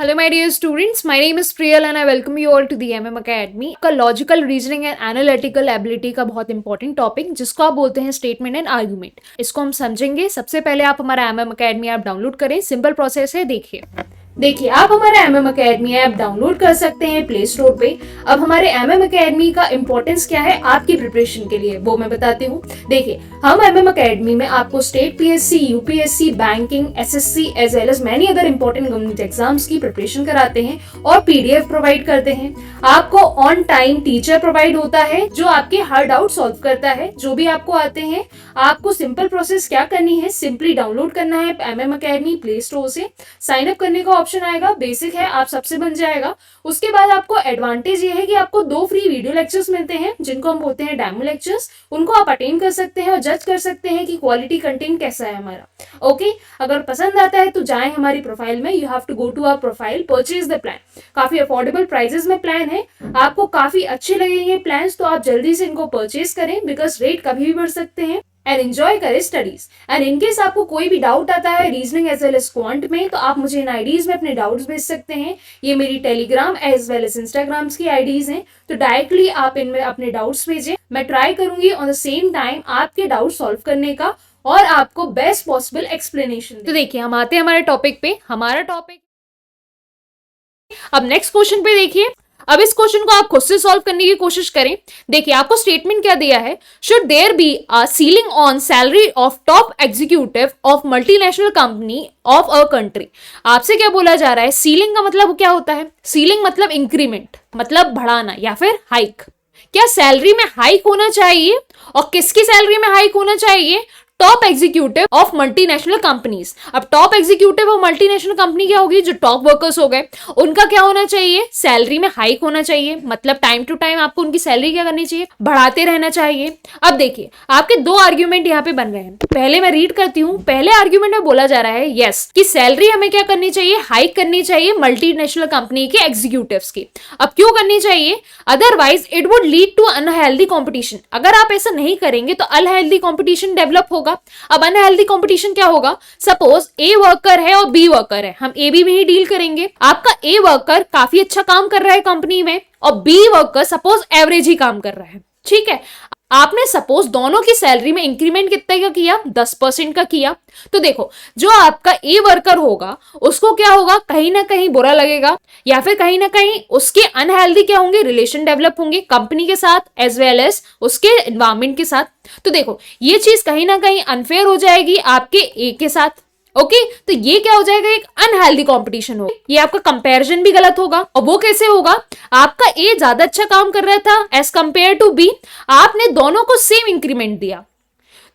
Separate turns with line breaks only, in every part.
Hello my dear students, my name is Priyal and I welcome you all to the MM Academy का logical reasoning and analytical ability का बहुत important topic जिसको आप बोलते हैं statement and argument. इसको हम समझेंगे। सबसे पहले आप हमारा MM Academy ऐप डाउनलोड करें। सिंपल प्रोसेस है। देखिए आप हमारा MM Academy ऐप डाउनलोड कर सकते हैं प्ले स्टोर पे। अब हमारे MM Academy का इंपॉर्टेंस क्या है आपकी प्रिपरेशन के लिए वो मैं बताती हूँ। देखिए हम MM Academy में आपको state PSC, UPSC, banking, SSC as well as many other important government exams की प्रिपरेशन कराते हैं और PDF प्रोवाइड करते हैं। आपको ऑन टाइम टीचर प्रोवाइड होता है जो आपके हर डाउट सॉल्व करता है। जो भी आपको आते हैं आपको सिंपल प्रोसेस क्या करनी है, सिंपली डाउनलोड करना है MM Academy प्ले स्टोर से। साइन अप करने का ऑप्शन आएगा, बेसिक है आप सबसे बन जाएगा। उसके बाद आपको एडवांटेज ये है कि आपको 2 फ्री वीडियो लेक्चर्स मिलते हैं जिनको हम बोलते हैं डेमो लेक्चर्स। उनको आप अटेंड कर सकते हैं और जज कर सकते हैं कि क्वालिटी कंटेंट कैसा है हमारा। ओके, अगर पसंद आता है तो जाएं हमारी प्रोफाइल में। You have to go to our profile, purchase the plan. काफी अफोर्डेबल प्राइजेस में प्लान है, आपको काफी अच्छे लगेंगे प्लान्स, तो आप जल्दी से इनको परचेज करें बिकॉज रेट कभी भी बढ़ सकते हैं। एंड एंजॉय करें स्टडीज। एंड इनकेस आपको कोई भी डाउट आता है reasoning as well as quant में तो आप मुझे इन आईडीज में अपने डाउट्स भेज सकते हैं। ये मेरी Telegram as well as Instagrams की आईडीज हैं, तो डायरेक्टली आप इनमें अपने डाउट्स भेजें। मैं ट्राई करूंगी ऑन द सेम टाइम आपके डाउट सॉल्व करने का और आपको बेस्ट पॉसिबल एक्सप्लेनेशन। तो देखिए हम आते हैं हमारे टॉपिक पे। हमारा टॉपिक अब नेक्स्ट क्वेश्चन पे देखिए। अब इस क्वेश्चन को आप खुद से सॉल्व करने की कोशिश करें। देखिए आपको स्टेटमेंट क्या दिया है, should there be a ceiling on salary of top executive of multinational company of a country. आपसे क्या बोला जा रहा है, सीलिंग का मतलब क्या होता है? सीलिंग मतलब इंक्रीमेंट, मतलब बढ़ाना या फिर हाइक। क्या सैलरी में हाइक होना चाहिए और किसकी सैलरी में हाइक होना चाहिए? Top executive of multinational companies. अब top executive of multinational company क्या होगी? जो टॉप वर्कर्स हो गए उनका क्या होना चाहिए? सैलरी में हाइक होना चाहिए। मतलब टाइम टू टाइम आपको उनकी सैलरी क्या करनी चाहिए? बढ़ाते रहना चाहिए। अब देखिए आपके 2 आर्ग्यूमेंट यहाँ पे बन रहे हैं। पहले मैं रीड करती हूँ। पहले आर्ग्यूमेंट में बोला जा रहा है यस कि सैलरी हमें क्या करनी चाहिए? हाइक करनी चाहिए मल्टीनेशनल कंपनी के एग्जीक्यूटिव्स की। अब क्यों करनी चाहिए? Otherwise it would lead to unhealthy competition. अगर आप ऐसा नहीं करेंगे तो अनहेल्दी कॉम्पिटिशन डेवलप होगा। अब अनहेल्दी कंपटीशन क्या होगा? सपोज ए वर्कर है और बी वर्कर है, हम ए बी में ही डील करेंगे। आपका ए वर्कर काफी अच्छा काम कर रहा है कंपनी में और बी वर्कर सपोज एवरेज ही काम कर रहा है, ठीक है। आपने सपोज दोनों की सैलरी में इंक्रीमेंट कितने का किया? 10% का किया। तो देखो जो आपका ए वर्कर होगा उसको क्या होगा? कहीं ना कहीं बुरा लगेगा या फिर कहीं ना कहीं उसके अनहेल्दी क्या होंगे? रिलेशन डेवलप होंगे कंपनी के साथ एज वेल एज उसके एनवायरमेंट के साथ। तो देखो ये चीज कहीं ना कहीं अनफेयर हो जाएगी आपके ए के साथ। ओके, तो ये क्या हो जाएगा? एक अनहेल्दी कंपटीशन होगा। ये आपका कंपैरिजन भी गलत होगा। और वो कैसे होगा? आपका ए ज्यादा अच्छा काम कर रहा था एज कंपेयर टू बी, आपने दोनों को सेम इंक्रीमेंट दिया,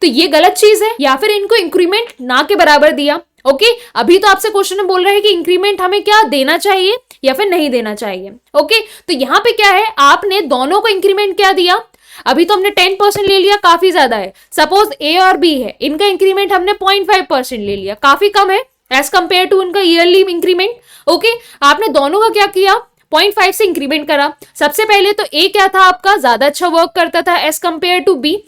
तो ये गलत चीज है। या फिर इनको इंक्रीमेंट ना के बराबर दिया। ओके, अभी तो आपसे क्वेश्चन में बोल रहे हैं कि इंक्रीमेंट हमें क्या देना चाहिए या फिर नहीं देना चाहिए। ओके, तो यहां पे क्या है, आपने दोनों को इंक्रीमेंट क्या दिया? अभी तो हमने 10% ले लिया, काफी ज्यादा है। सपोज ए और बी है, इनका इंक्रीमेंट हमने 0.5% ले लिया, काफी कम है एज कंपेयर टू उनका ईयरली इंक्रीमेंट। ओके, आपने दोनों का क्या किया? 0.5 से इंक्रीमेंट करा। सबसे पहले तो ए क्या था आपका? ज्यादा अच्छा वर्क करता था एज कंपेयर टू बी।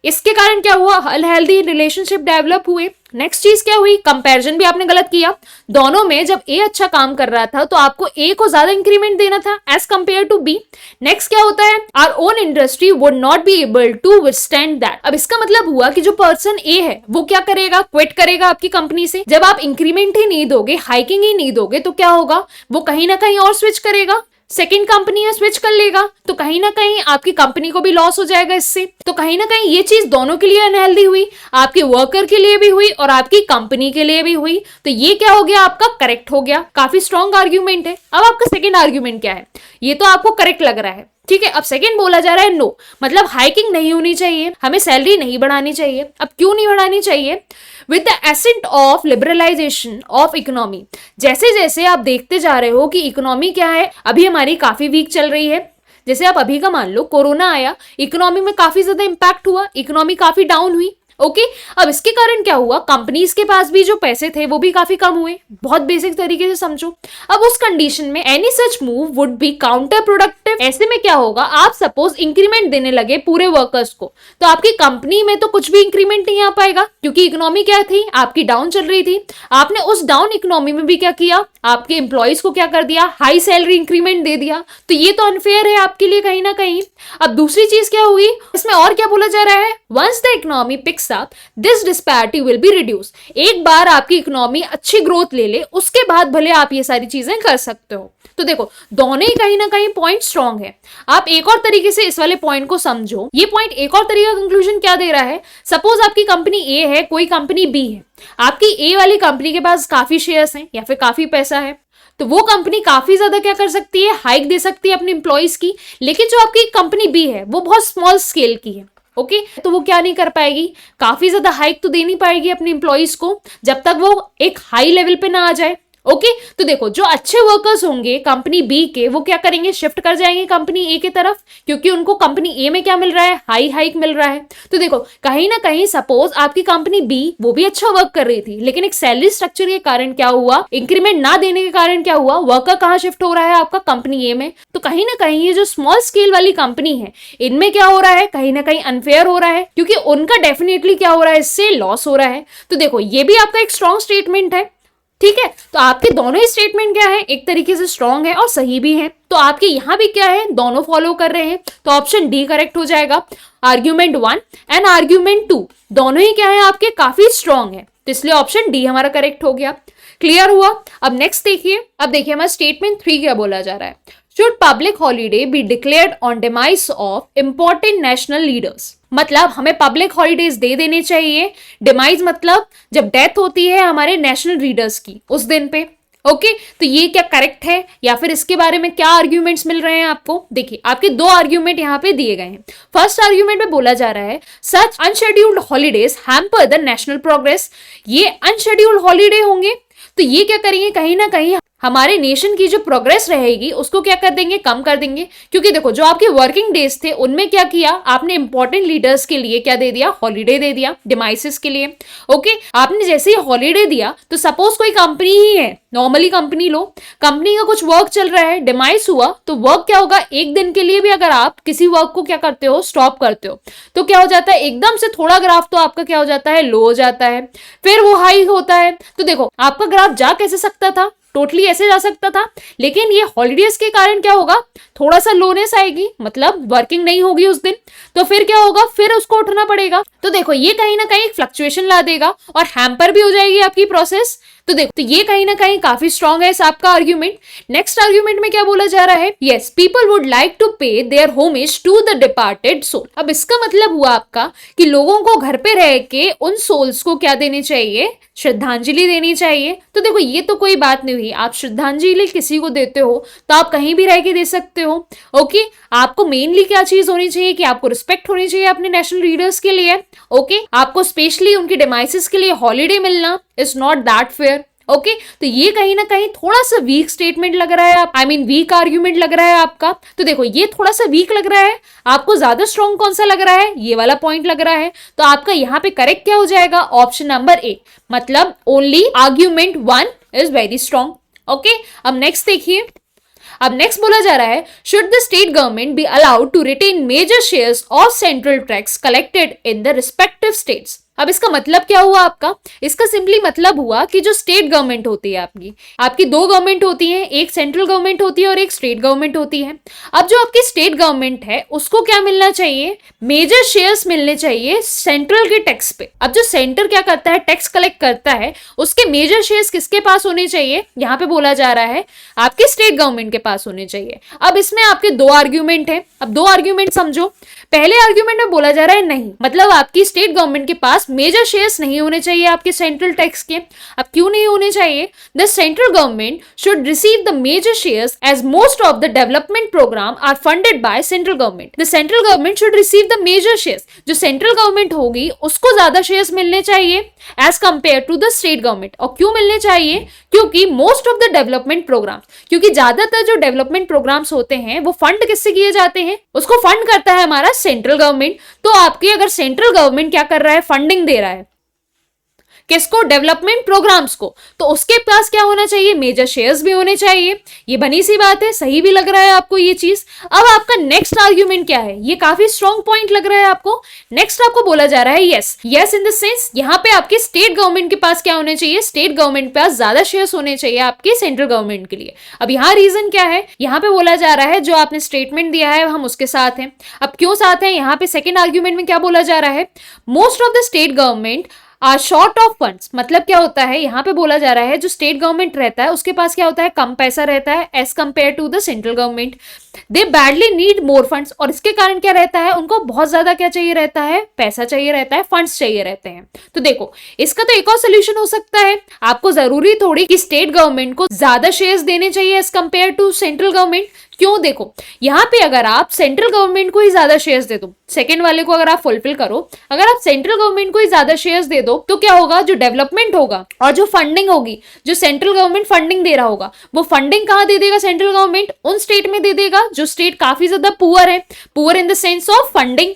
इसके कारण क्या हुआ? अनहेल्दी रिलेशनशिप डेवलप हुए। नेक्स्ट चीज क्या हुई? कंपैरिजन भी आपने गलत किया। दोनों में जब ए अच्छा काम कर रहा था तो आपको ए को ज्यादा इंक्रीमेंट देना था as compare to B. Next क्या होता है? Our own industry would not be able to withstand that. अब इसका मतलब हुआ कि जो पर्सन ए है वो क्या करेगा? क्विट करेगा आपकी कंपनी से। जब आप इंक्रीमेंट ही नहीं दोगे, हाइकिंग ही नहीं दोगे, तो क्या होगा? वो कहीं ना कहीं और स्विच करेगा, सेकेंड कंपनी में स्विच कर लेगा। तो कहीं ना कहीं आपकी कंपनी को भी लॉस हो जाएगा इससे। तो कहीं ना कहीं ये चीज दोनों के लिए अनहेल्दी हुई, आपके वर्कर के लिए भी हुई और आपकी कंपनी के लिए भी हुई। तो ये क्या हो गया? आपका करेक्ट हो गया। काफी स्ट्रॉन्ग आर्ग्यूमेंट है। अब आपका सेकेंड आर्ग्यूमेंट क्या है? ये तो आपको करेक्ट लग रहा है, ठीक है। अब सेकंड बोला जा रहा है नो, मतलब हाइकिंग नहीं होनी चाहिए, हमें सैलरी नहीं बढ़ानी चाहिए। अब क्यों नहीं बढ़ानी चाहिए? With the ascent of liberalisation of economy. जैसे जैसे आप देखते जा रहे हो कि इकोनॉमी क्या है, अभी हमारी काफी वीक चल रही है। जैसे आप अभी का मान लो कोरोना आया, इकोनॉमी में काफी ज्यादा इंपैक्ट हुआ, इकोनॉमी काफी डाउन हुई। ओके अब इसके कारण क्या हुआ, कंपनीज के पास भी जो पैसे थे वो भी काफी कम हुए, बहुत बेसिक तरीके से समझो। अब उस कंडीशन में any such move would be counter productive. ऐसे में क्या होगा, आप सपोज इंक्रीमेंट देने लगे पूरे वर्कर्स को, तो आपकी कंपनी में तो कुछ भी इंक्रीमेंट नहीं आ पाएगा, क्योंकि इकोनॉमी क्या थी आपकी, डाउन चल रही थी। आपने उस डाउन इकोनॉमी में भी क्या किया, आपके एम्प्लॉयज को क्या कर दिया, हाई सैलरी इंक्रीमेंट दे दिया, तो ये तो अनफेयर है आपके लिए कहीं ना कहीं। अब दूसरी चीज क्या होगी, इसमें और क्या बोला जा रहा है, once the economy picks up this disparity will be reduce. एक बार आपकी इकोनॉमी अच्छी ग्रोथ ले ले, उसके बाद भले आप ये सारी चीजें कर सकते हो। तो देखो दोनों ही कहीं ना कहीं पॉइंट स्ट्रॉन्ग है। आप एक और तरीके से इस वाले पॉइंट को समझो, ये पॉइंट एक और तरीके का कंक्लूजन क्या दे रहा है, सपोज आपकी कंपनी ए है, कोई कंपनी बी है, आपकी ए वाली कंपनी के पास काफी शेयर्स हैं या फिर काफी पैसा है, तो वो कंपनी काफी ज्यादा क्या कर सकती है, हाइक दे सकती है अपने एम्प्लॉइज की। लेकिन जो आपकी कंपनी बी है वो बहुत स्मॉल स्केल की है, ओके तो वो क्या नहीं कर पाएगी, काफी ज्यादा हाइक तो दे नहीं पाएगी अपने एम्प्लॉइज को जब तक वो एक हाई लेवल पे ना आ जाए। ओके तो देखो जो अच्छे वर्कर्स होंगे कंपनी बी के, वो क्या करेंगे, शिफ्ट कर जाएंगे कंपनी ए की तरफ, क्योंकि उनको कंपनी ए में क्या मिल रहा है, हाई हाइक मिल रहा है। तो देखो कहीं ना कहीं सपोज आपकी कंपनी बी वो भी अच्छा वर्क कर रही थी, लेकिन एक सैलरी स्ट्रक्चर के कारण क्या हुआ, इंक्रीमेंट ना देने के कारण क्या हुआ, वर्कर कहाँ शिफ्ट हो रहा है, आपका कंपनी ए में। तो कहीं ना कहीं ये जो स्मॉल स्केल वाली कंपनी है, इनमें क्या हो रहा है, कहीं ना कहीं अनफेयर हो रहा है, क्योंकि उनका डेफिनेटली क्या हो रहा है, इससे लॉस हो रहा है। तो देखो ये भी आपका एक स्ट्रॉन्ग स्टेटमेंट है, ठीक है। तो आपके दोनों ही स्टेटमेंट क्या है, एक तरीके से स्ट्रॉन्ग है और सही भी है। तो आपके यहां भी क्या है, दोनों फॉलो कर रहे हैं, तो ऑप्शन डी करेक्ट हो जाएगा। आर्ग्यूमेंट 1 एंड आर्ग्यूमेंट 2 दोनों ही क्या है आपके, काफी स्ट्रॉन्ग है, तो इसलिए ऑप्शन डी हमारा करेक्ट हो गया। क्लियर हुआ। अब नेक्स्ट देखिए, अब देखिए हमारा स्टेटमेंट 3 क्या बोला जा रहा है, should public holiday be declared on demise of important national leaders. मतलब हमें पब्लिक हॉलीडेज दे देने चाहिए, डिमाइज मतलब जब डेथ होती है हमारे नेशनल लीडर्स की उस दिन पे। ओके तो ये क्या करेक्ट है, या फिर इसके बारे में क्या आर्ग्यूमेंट्स मिल रहे हैं आपको, देखिए आपके दो आर्ग्यूमेंट यहाँ पे दिए गए हैं। फर्स्ट आर्ग्यूमेंट में बोला जा रहा है such unscheduled holidays hamper the national progress. ये अनशेड्यूल्ड हॉलीडे होंगे तो ये क्या करेंगे, कहीं ना कहीं हमारे नेशन की जो प्रोग्रेस रहेगी उसको क्या कर देंगे, कम कर देंगे। क्योंकि देखो जो आपके वर्किंग डेज थे उनमें क्या किया आपने, इंपॉर्टेंट लीडर्स के लिए क्या दे दिया, हॉलीडे दे दिया, डिमाइसेस के लिए। ओके आपने जैसे ही हॉलीडे दिया, तो सपोज कोई कंपनी ही है, नॉर्मली कंपनी लो, कंपनी का कुछ वर्क चल रहा है, डिमाइस हुआ, तो वर्क क्या होगा, एक दिन के लिए भी अगर आप किसी वर्क को क्या करते हो, स्टॉप करते हो, तो क्या हो जाता है, एकदम से थोड़ा ग्राफ तो आपका क्या हो जाता है, लो हो जाता है, फिर वो हाई होता है। तो देखो आपका ग्राफ जा कैसे सकता था, टोटली ऐसे जा सकता था, लेकिन ये हॉलीडेज के कारण क्या होगा, थोड़ा सा लोनेस आएगी, मतलब वर्किंग नहीं होगी उस दिन, तो फिर क्या होगा, फिर उसको उठना पड़ेगा। तो देखो ये कहीं ना कहीं फ्लक्चुएशन ला देगा और हैम्पर भी हो जाएगी आपकी प्रोसेस। तो देखो तो ये कहीं ना कहीं काफी स्ट्रॉन्ग है इस आपका आर्ग्यूमेंट। नेक्स्ट आर्ग्यूमेंट में क्या बोला जा रहा है, yes people would like to pay their homage to the departed soul. अब इसका मतलब हुआ आपका कि लोगों को घर पे रह के उन सोल्स को क्या देनी चाहिए, श्रद्धांजलि देनी चाहिए। तो देखो ये तो कोई बात नहीं हुई, आप श्रद्धांजलि किसी को देते हो तो आप कहीं भी रह के दे सकते हो। ओके आपको मेनली क्या चीज होनी चाहिए कि आपको रिस्पेक्ट होनी चाहिए अपने नेशनल लीडर्स के लिए। ओके आपको स्पेशली उनकी डिमाइसेस के लिए हॉलीडे मिलना is not that fair. Okay तो ये कहीं ना कहीं थोड़ा सा वीक स्टेटमेंट लग रहा है, आई मीन वीक आर्ग्यूमेंट लग रहा है आपका। तो देखो ये थोड़ा सा वीक लग रहा है, आपको ज्यादा स्ट्रॉन्ग कौन सा लग रहा है, ये वाला पॉइंट लग रहा है। तो आपका यहाँ पे करेक्ट क्या हो जाएगा, ऑप्शन नंबर ए, मतलब only argument 1 is very strong. Okay अब नेक्स्ट देखिए, अब नेक्स्ट बोला जा रहा है should the state government be allowed to retain major shares of central tax collected in the respective states. अब इसका मतलब क्या हुआ आपका, इसका सिंपली मतलब हुआ कि जो स्टेट गवर्नमेंट होती है आपकी दो गवर्नमेंट होती है, एक सेंट्रल गवर्नमेंट होती है और एक स्टेट गवर्नमेंट होती है। अब जो आपकी स्टेट गवर्नमेंट है उसको क्या मिलना चाहिए, मेजर शेयर्स मिलने चाहिए सेंट्रल के टैक्स पे। अब जो सेंटर क्या करता है, टैक्स कलेक्ट करता है, उसके मेजर शेयर्स किसके पास होने चाहिए, यहाँ पे बोला जा रहा है आपके स्टेट गवर्नमेंट के पास होने चाहिए। अब इसमें आपके दो आर्ग्यूमेंट है, अब दो आर्ग्यूमेंट समझो। पहले आर्ग्यूमेंट में बोला जा रहा है नहीं, मतलब आपकी स्टेट गवर्नमेंट के पास मेजर शेयर्स नहीं होने चाहिए आपके सेंट्रल टैक्स के। अब क्यों नहीं होने चाहिए, the central government should receive the major shares as most of the development program are funded by central government. The central government should receive the major shares, जो सेंट्रल गवर्नमेंट होगी उसको ज्यादा शेयर्स मिलने चाहिए as compare to the state government. और क्यों मिलने चाहिए, क्योंकि most of the development program, क्योंकि ज्यादातर जो डेवलपमेंट प्रोग्राम्स होते हैं वो फंड किससे किए जाते हैं, उसको फंड करता है हमारा सेंट्रल गवर्नमेंट। तो आपकी अगर सेंट्रल गवर्नमेंट क्या क्या कर रहा है, फंडिंग दे रहा है, किसको, डेवलपमेंट प्रोग्राम्स को, तो उसके पास क्या होना चाहिए, मेजर शेयर्स भी होने चाहिए। ये बनी सी बात है, सही भी लग रहा है आपको ये चीज। अब आपका नेक्स्ट आर्ग्यूमेंट क्या है, ये काफी स्ट्रॉन्ग पॉइंट लग रहा है आपको। नेक्स्ट आपको बोला जा रहा है yes, yes in the sense यहाँ पे आपके स्टेट गवर्नमेंट के पास क्या होने चाहिए, स्टेट गवर्नमेंट के पास ज्यादा शेयर्स होने चाहिए आपके सेंट्रल गवर्नमेंट के लिए। अब यहाँ रीजन क्या है, यहाँ पे बोला जा रहा है जो आपने स्टेटमेंट दिया है हम उसके साथ हैं। अब क्यों साथ हैं, यहाँ पे सेकेंड आर्ग्यूमेंट में क्या बोला जा रहा है, most of the state government are short of funds. मतलब क्या होता है, यहाँ पे बोला जा रहा है जो स्टेट गवर्नमेंट रहता है उसके पास क्या होता है, कम पैसा रहता है as compare to the central government. They badly need more funds, और इसके कारण क्या रहता है, उनको बहुत ज्यादा क्या चाहिए रहता है, पैसा चाहिए रहता है, फंड्स चाहिए रहते हैं। तो देखो इसका तो एक और सोल्यूशन हो सकता है, आपको जरूरी थोड़ी कि स्टेट गवर्नमेंट को ज्यादा शेयर्स देने चाहिए as compare to central government. क्यों, देखो यहाँ पे अगर आप सेंट्रल गवर्नमेंट को ही ज्यादा शेयर्स दे दो, सेकंड वाले को अगर आप फुलफिल करो, अगर आप सेंट्रल गवर्नमेंट को ही ज्यादा शेयर्स दे दो तो क्या होगा, जो डेवलपमेंट होगा और जो फंडिंग होगी, जो सेंट्रल गवर्नमेंट फंडिंग दे रहा होगा, वो फंडिंग कहां दे देगा सेंट्रल गवर्नमेंट, उन स्टेट में दे देगा जो स्टेट काफी ज्यादा पुअर है, poor in the sense of funding.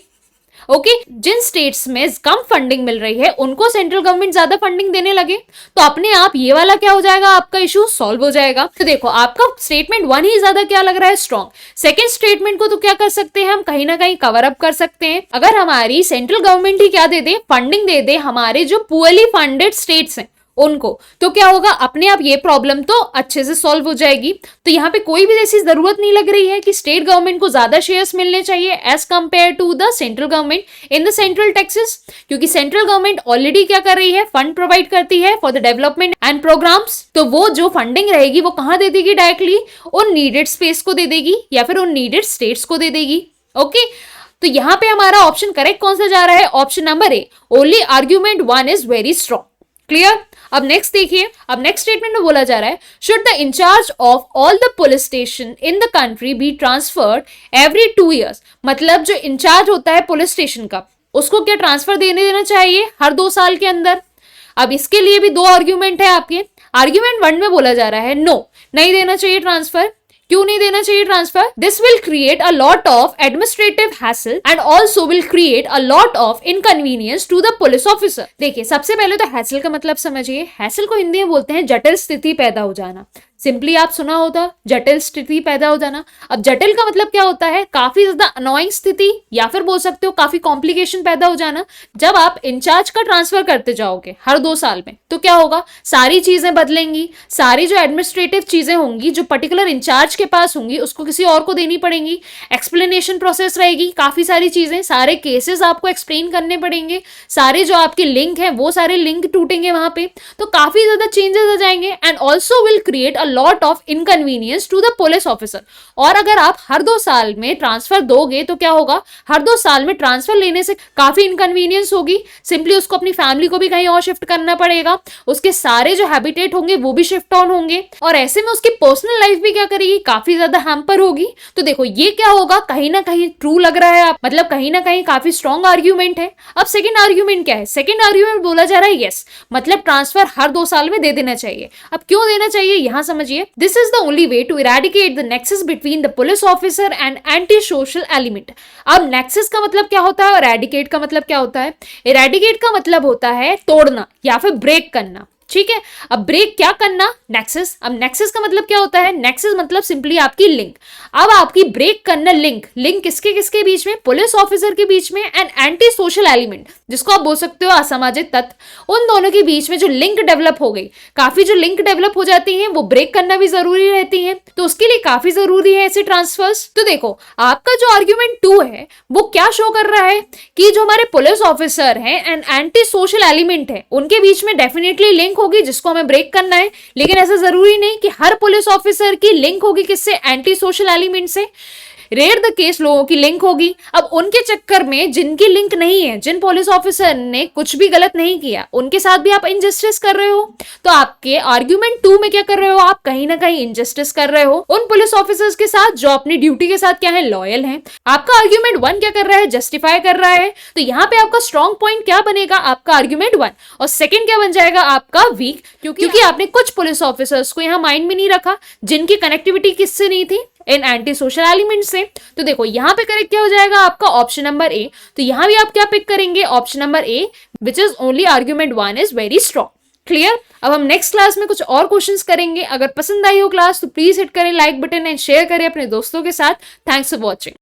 Okay जिन स्टेट्स में कम फंडिंग मिल रही है उनको सेंट्रल गवर्नमेंट ज्यादा फंडिंग देने लगे तो अपने आप ये वाला क्या हो जाएगा, आपका इशू सॉल्व हो जाएगा। तो देखो आपका स्टेटमेंट वन ही ज्यादा क्या लग रहा है, स्ट्रॉन्ग। सेकंड स्टेटमेंट को तो क्या कर सकते हैं हम, कहीं ना कहीं कवर अप कर सकते हैं। अगर हमारी सेंट्रल गवर्नमेंट ही क्या दे दे, फंडिंग दे दे हमारे जो पुअरली फंडेड स्टेट्स हैं उनको, तो क्या होगा, अपने आप ये प्रॉब्लम तो अच्छे से सॉल्व हो जाएगी। तो यहाँ पे कोई भी ऐसी जरूरत नहीं लग रही है कि स्टेट गवर्नमेंट को ज्यादा शेयर्स मिलने चाहिए as compare to the central government in the central taxes, क्योंकि सेंट्रल गवर्नमेंट ऑलरेडी क्या कर रही है, फंड प्रोवाइड करती है for the development and programs. तो वो जो फंडिंग रहेगी वो कहां दे देगी, डायरेक्टली उन नीडेड स्पेस को दे देगी या फिर उन नीडेड स्टेट्स को दे देगी। ओके तो यहाँ पे हमारा ऑप्शन करेक्ट कौन सा जा रहा है, option number A, only argument one is very strong. Clear. अब नेक्स्ट देखिए, अब नेक्स्ट स्टेटमेंट में बोला जा रहा है, should the in charge of all the police station in the country be transferred every 2 years। मतलब जो इंचार्ज होता है पुलिस स्टेशन का उसको क्या ट्रांसफर देना चाहिए हर 2 साल के अंदर। अब इसके लिए भी 2 आर्ग्यूमेंट है आपके। आर्ग्यूमेंट 1 में बोला जा रहा है नो, नहीं देना चाहिए ट्रांसफर। क्यों नहीं देना चाहिए transfer, this will create a lot of administrative hassle and also will create a lot of inconvenience to the police officer. देखिए सबसे पहले तो हैसल का मतलब समझिए, हैसल को हिंदी में बोलते हैं जटिल स्थिति पैदा हो जाना। सिंपली आप सुना होता जटिल स्थिति पैदा हो जाना। अब जटिल का मतलब क्या होता है, काफी ज्यादा अनोइंग स्थिति या फिर बोल सकते हो काफी कॉम्प्लिकेशन पैदा हो जाना। जब आप इंचार्ज का ट्रांसफर करते जाओगे हर 2 साल में तो क्या होगा, सारी चीजें बदलेंगी, सारी जो एडमिनिस्ट्रेटिव चीजें होंगी जो पर्टिकुलर इंचार्ज के पास होंगी उसको किसी और को देनी पड़ेंगी। एक्सप्लेनेशन प्रोसेस रहेगी, काफी सारी चीजें, सारे केसेस आपको एक्सप्लेन करने पड़ेंगे, सारे जो आपके लिंक है वो सारे लिंक टूटेंगे वहां पे, तो काफी ज्यादा चेंजेस आ जाएंगे and also will create lot of inconvenience to the police officer. और अगर आप हर 2 साल में ट्रांसफर दोगे तो क्या होगा, हर 2 साल में ट्रांसफर लेने से काफी इनकन्वीनियंस होगी। सिंपली उसको अपनी फैमिली को भी कहीं और शिफ्ट करना पड़ेगा, उसके सारे जो हैबिटेट होंगे वो भी शिफ्ट ऑन होंगे और ऐसे में उसकी पर्सनल लाइफ भी क्या करेगी, काफी ज्यादा हैम्पर होगी। तो देखो ये क्या होगा, कहीं ना कहीं ट्रू लग रहा है, मतलब कहीं ना कहीं काफी स्ट्रॉन्ग आर्ग्यूमेंट है। अब सेकंड आर्ग्यूमेंट क्या है, सेकंड आर्ग्यूमेंट बोला जा रहा है यस, मतलब ट्रांसफर हर 2 साल में दे देना चाहिए। अब क्यों देना चाहिए यहां समझिए, this is the only way to eradicate the nexus between the police officer and anti social element. अब नेक्सस का मतलब क्या होता है और इरेडिकेट का मतलब क्या होता है, इरेडिकेट का मतलब होता है तोड़ना या फिर ब्रेक करना। ठीक है, अब ब्रेक क्या करना, नेक्सस। अब नेक्सस का मतलब क्या होता है, नेक्सस मतलब सिंपली आपकी लिंक। अब आपकी ब्रेक करना लिंक, लिंक किसके किसके बीच में, पुलिस ऑफिसर के बीच में एंड एंटी सोशल एलिमेंट जिसको आप बोल सकते हो असामाजिक तत्व, उन दोनों के बीच में जो लिंक डेवलप हो गई, काफी जो लिंक डेवलप हो जाती है वो ब्रेक करना भी जरूरी रहती है, तो उसके लिए काफी जरूरी है ऐसे ट्रांसफर्स। तो देखो आपका जो आर्ग्यूमेंट 2 है वो क्या शो कर रहा है कि जो हमारे पुलिस ऑफिसर हैं एंड एंटी सोशल एलिमेंट है उनके बीच में डेफिनेटली लिंक होगी जिसको हमें ब्रेक करना है, लेकिन ऐसा जरूरी नहीं कि हर पुलिस ऑफिसर की लिंक होगी किससे, एंटी सोशल एलिमेंट से। रेयर द केस लोगों की लिंक होगी। अब उनके चक्कर में जिनकी लिंक नहीं है, जिन पुलिस ऑफिसर ने कुछ भी गलत नहीं किया, उनके साथ भी आप इनजस्टिस कर रहे हो। तो आपके आर्ग्यूमेंट 2 में क्या कर रहे हो, आप कहीं ना कहीं इनजस्टिस कर रहे हो उन पुलिस ऑफिसर्स के साथ जो अपनी ड्यूटी के साथ क्या है, लॉयल हैं। आपका आर्ग्यूमेंट 1 क्या कर रहा है, जस्टिफाई कर रहा है। तो यहाँ पे आपका स्ट्रॉन्ग पॉइंट क्या बनेगा, आपका आर्ग्यूमेंट 1, और सेकंड क्या बन जाएगा आपका वीक, क्योंकि आपने कुछ पुलिस ऑफिसर्स को यहाँ माइंड में नहीं रखा जिनकी कनेक्टिविटी किससे नहीं थी, इन एंटी सोशल एलिमेंट से। तो देखो यहाँ पे करेक्ट क्या हो जाएगा आपका ऑप्शन नंबर ए। तो यहाँ भी आप क्या पिक करेंगे, option number A, which is only argument 1 is very strong. Clear. अब हम नेक्स्ट क्लास में कुछ और क्वेश्चंस करेंगे। अगर पसंद आई हो क्लास तो प्लीज हिट करें लाइक बटन एंड शेयर करें अपने दोस्तों के साथ। Thanks for watching.